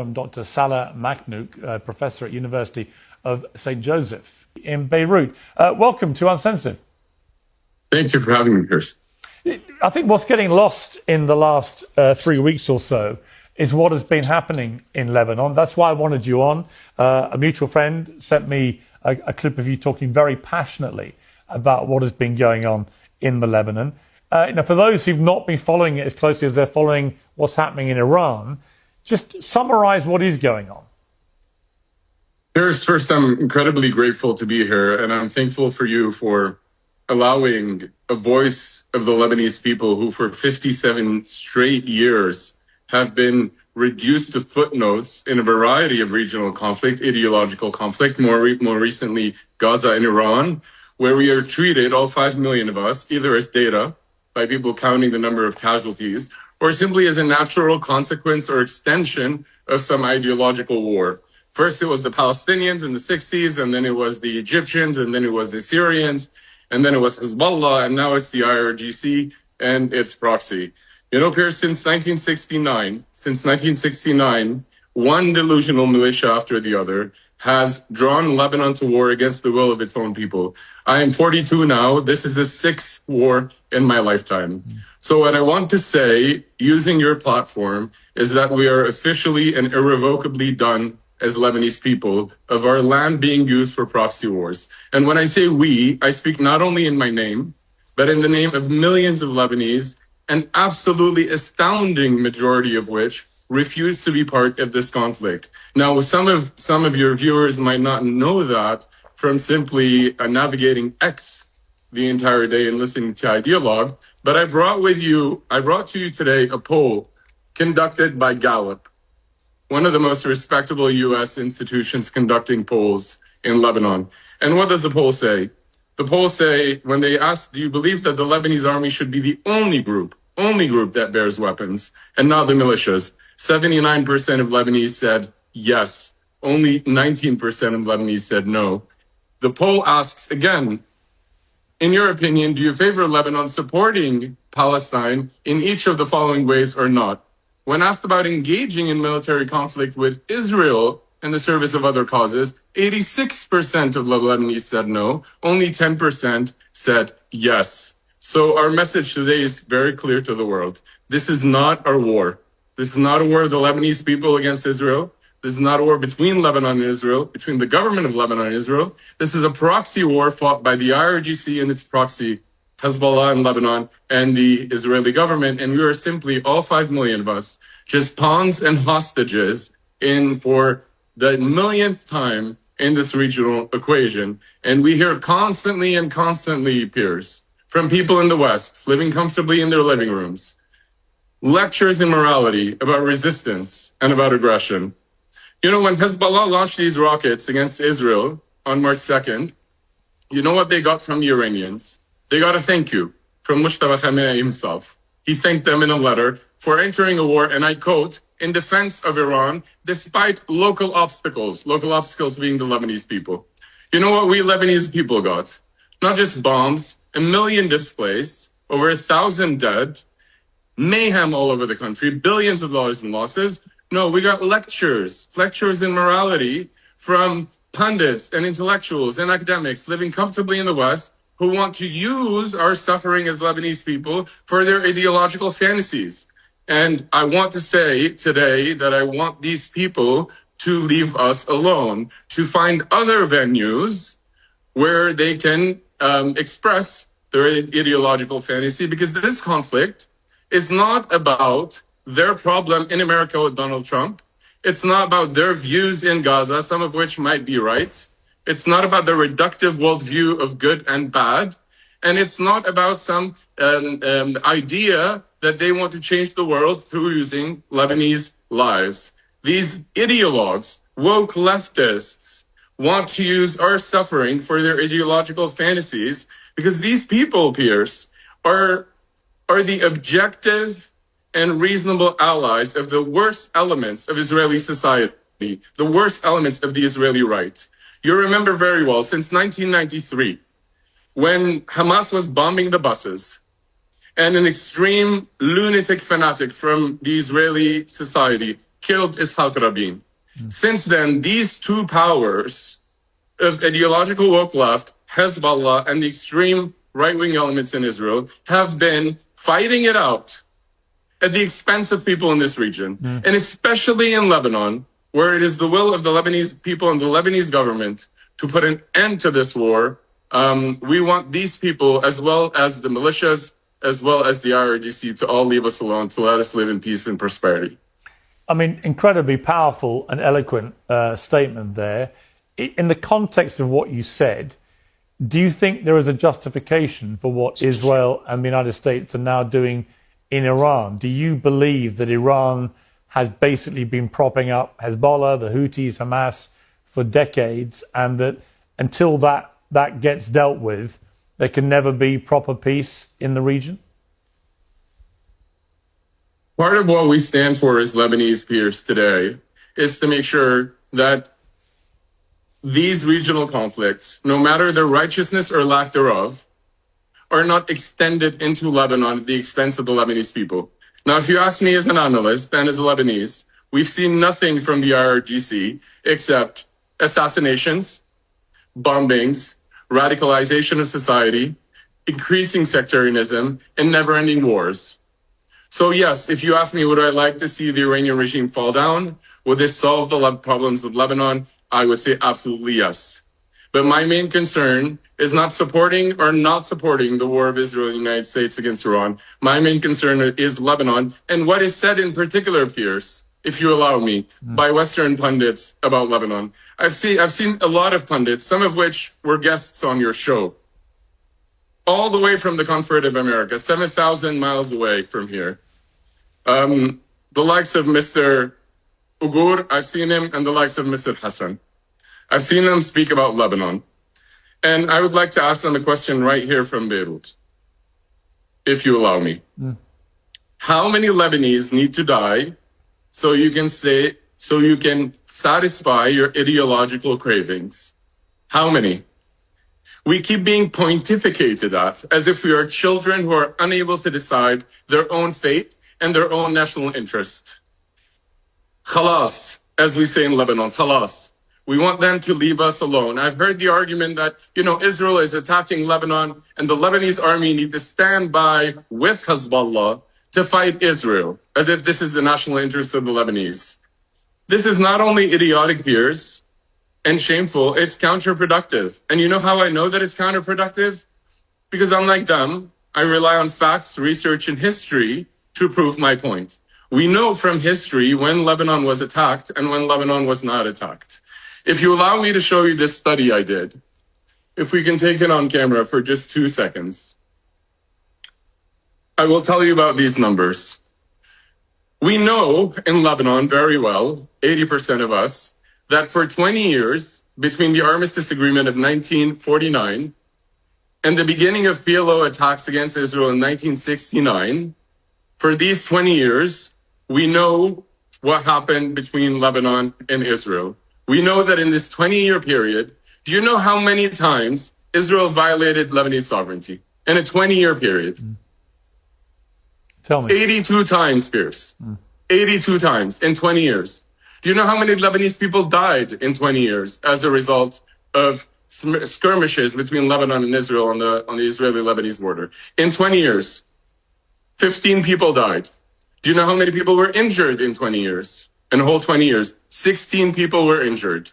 from Dr. Salah Makhnouk, professor at University of St. Joseph in Beirut. Welcome to Uncensored. Thank you for having me, Pirs. I think what's getting lost in the last 3 weeks or so is what has been happening in Lebanon. That's why I wanted you on. A mutual friend sent me a clip of you talking very passionately about what has been going on in the Lebanon. For those who've not been following it as closely as they're following what's happening in Iran, just summarize what is going on. Pirs, first, I'm incredibly grateful to be here, and I'm thankful for you for allowing a voice of the Lebanese people who for 57 straight years have been reduced to footnotes in a variety of regional conflict, ideological conflict, more recently Gaza and Iran, where we are treated, all 5 million of us, either as data by people counting the number of casualties, or simply as a natural consequence or extension of some ideological war. First, it was the Palestinians in the 60s, and then it was the Egyptians, and then it was the Syrians, and then it was Hezbollah, and now it's the IRGC and its proxy. You know, Pirs, since 1969, one delusional militia after the other has drawn Lebanon to war against the will of its own people. I am 42 now. This is the 6th war in my lifetime. So what I want to say, using your platform, is that we are officially and irrevocably done as Lebanese people of our land being used for proxy wars. And when I say we, I speak not only in my name, but in the name of millions of Lebanese, an absolutely astounding majority of which refuse to be part of this conflict. Now, some of your viewers might not know that from simply navigating X the entire day and listening to Ideologue, but I brought to you today a poll conducted by Gallup, one of the most respectable U.S. institutions conducting polls in Lebanon. And what does the poll say? The poll say, when they ask, do you believe that the Lebanese army should be the only group that bears weapons and not the militias? 79% of Lebanese said yes. Only 19% of Lebanese said no. The poll asks again, in your opinion, do you favor Lebanon supporting Palestine in each of the following ways or not? When asked about engaging in military conflict with Israel in the service of other causes, 86% of Lebanese said no. Only 10% said yes. So our message today is very clear to the world. This is not our war. This is not a war of the Lebanese people against Israel. This is not a war between Lebanon and Israel, between the government of Lebanon and Israel. This is a proxy war fought by the IRGC and its proxy, Hezbollah in Lebanon, and the Israeli government. And we are simply, all 5 million of us, just pawns and hostages in for the millionth time in this regional equation. And we hear constantly, Pirs, from people in the West, living comfortably in their living rooms, lectures in morality about resistance and about aggression. You know, when Hezbollah launched these rockets against Israel on March 2nd, you know what they got from the Iranians? They got a thank you from Mustafa Khamenei himself. He thanked them in a letter for entering a war, and I quote, in defense of Iran, despite local obstacles being the Lebanese people. You know what we Lebanese people got? Not just bombs, 1 million displaced, over 1,000 dead, mayhem all over the country, billions of dollars in losses. No, we got lectures in morality from pundits and intellectuals and academics living comfortably in the West who want to use our suffering as Lebanese people for their ideological fantasies. And I want to say today that I want these people to leave us alone, to find other venues where they can express their ideological fantasy, because this conflict is not about their problem in America with Donald Trump. It's not about their views in Gaza, some of which might be right. It's not about the reductive worldview of good and bad. And it's not about some idea that they want to change the world through using Lebanese lives. These ideologues, woke leftists, want to use our suffering for their ideological fantasies, because these people, Pirs, are the objective and reasonable allies of the worst elements of Israeli society, the worst elements of the Israeli right. You remember very well, since 1993, when Hamas was bombing the buses, and an extreme lunatic fanatic from the Israeli society killed Ishaq Rabin. Since then, these two powers of ideological woke left, Hezbollah, and the extreme right-wing elements in Israel have been fighting it out at the expense of people in this region, and especially in Lebanon, where it is the will of the Lebanese people and the Lebanese government to put an end to this war. We want these people, as well as the militias, as well as the IRGC, to all leave us alone, to let us live in peace and prosperity. I mean, incredibly powerful and eloquent statement there. In the context of what you said, do you think there is a justification for what Israel and the United States are now doing in Iran? Do you believe that Iran has basically been propping up Hezbollah, the Houthis, Hamas for decades, and that until that gets dealt with, there can never be proper peace in the region? Part of what we stand for as Lebanese peers today is to make sure that these regional conflicts, no matter their righteousness or lack thereof, are not extended into Lebanon at the expense of the Lebanese people. Now, if you ask me as an analyst and as a Lebanese, we've seen nothing from the IRGC except assassinations, bombings, radicalization of society, increasing sectarianism, and never-ending wars. So yes, if you ask me, would I like to see the Iranian regime fall down? Would this solve the problems of Lebanon? I would say absolutely yes. But my main concern is not supporting or not supporting the war of Israel and the United States against Iran. My main concern is Lebanon and what is said in particular, Pirs, if you allow me, by Western pundits about Lebanon. I've seen a lot of pundits, some of which were guests on your show, all the way from the Confederate of America, 7,000 miles away from here. The likes of Mr. Ugur, I've seen him, and the likes of Mr. Hassan. I've seen them speak about Lebanon. And I would like to ask them a question right here from Beirut, if you allow me. How many Lebanese need to die so you can satisfy your ideological cravings? How many? We keep being pontificated at as if we are children who are unable to decide their own fate and their own national interest. Khalas, as we say in Lebanon, khalas. We want them to leave us alone. I've heard the argument that, Israel is attacking Lebanon and the Lebanese army need to stand by with Hezbollah to fight Israel, as if this is the national interest of the Lebanese. This is not only idiotic, Pirs, and shameful, it's counterproductive. And you know how I know that it's counterproductive? Because unlike them, I rely on facts, research, and history to prove my point. We know from history when Lebanon was attacked and when Lebanon was not attacked. If you allow me to show you this study I did, if we can take it on camera for just 2 seconds, I will tell you about these numbers. We know in Lebanon very well, 80% of us, that for 20 years, between the Armistice Agreement of 1949 and the beginning of PLO attacks against Israel in 1969, for these 20 years, we know what happened between Lebanon and Israel. We know that in this 20-year period, do you know how many times Israel violated Lebanese sovereignty in a 20-year period? Tell me. 82 times, Pirs. 82 times in 20 years. Do you know how many Lebanese people died in 20 years as a result of skirmishes between Lebanon and Israel on the Israeli-Lebanese border? In 20 years, 15 people died. Do you know how many people were injured in 20 years? In a whole 20 years, 16 people were injured.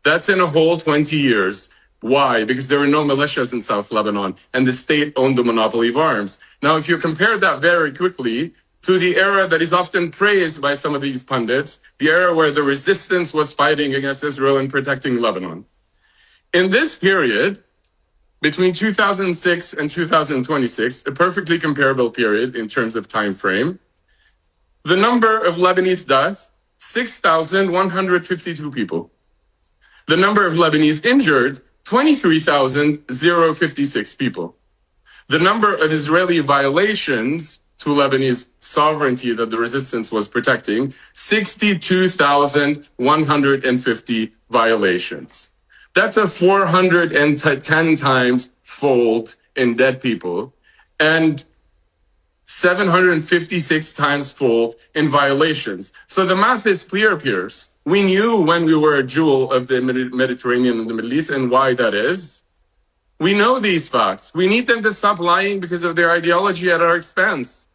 That's in a whole 20 years. Why? Because there were no militias in South Lebanon, and the state owned the monopoly of arms. Now, if you compare that very quickly to the era that is often praised by some of these pundits, the era where the resistance was fighting against Israel and protecting Lebanon. In this period, between 2006 and 2026, a perfectly comparable period in terms of time frame, the number of Lebanese deaths, 6,152 people. The number of Lebanese injured, 23,056 people. The number of Israeli violations to Lebanese sovereignty that the resistance was protecting, 62,150 violations. That's a 410 times fold in dead people and 756 times fold in violations. So the math is clear, Piers. We knew when we were a jewel of the Mediterranean and the Middle East and why that is. We know these facts. We need them to stop lying because of their ideology at our expense.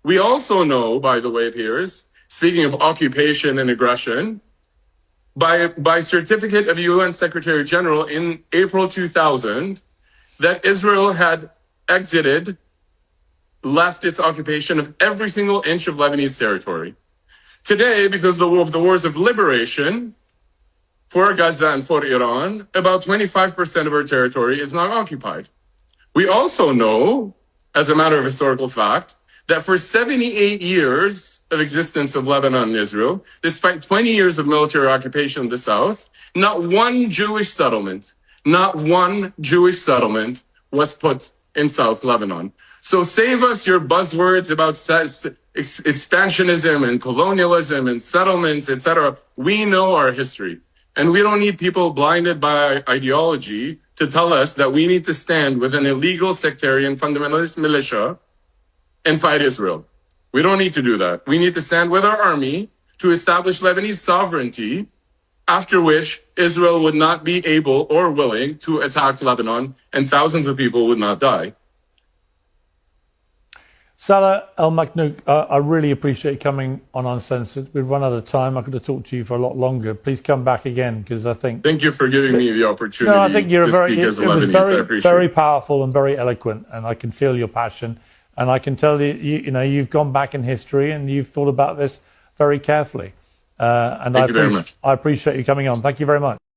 We also know, by the way, Piers, speaking of occupation and aggression, by certificate of UN Secretary General in April 2000, that Israel had left its occupation of every single inch of Lebanese territory. Today, because of the wars of liberation for Gaza and for Iran, about 25% of our territory is not occupied. We also know, as a matter of historical fact, that for 78 years of existence of Lebanon and Israel, despite 20 years of military occupation in the south, not one Jewish settlement was put in South Lebanon. So save us your buzzwords about expansionism and colonialism and settlements, etc. We know our history. And we don't need people blinded by ideology to tell us that we need to stand with an illegal sectarian fundamentalist militia and fight Israel. We don't need to do that. We need to stand with our army to establish Lebanese sovereignty, after which Israel would not be able or willing to attack Lebanon and thousands of people would not die. Salah El-Maknouk, I really appreciate you coming on Uncensored. We've run out of time. I could have talked to you for a lot longer. Please come back again, because I think... Thank you for giving me the opportunity I think you're to speak as a Lebanese. I appreciate very powerful and very eloquent, and I can feel your passion. And I can tell you've gone back in history and you've thought about this very carefully. Thank you very much. I appreciate you coming on. Thank you very much.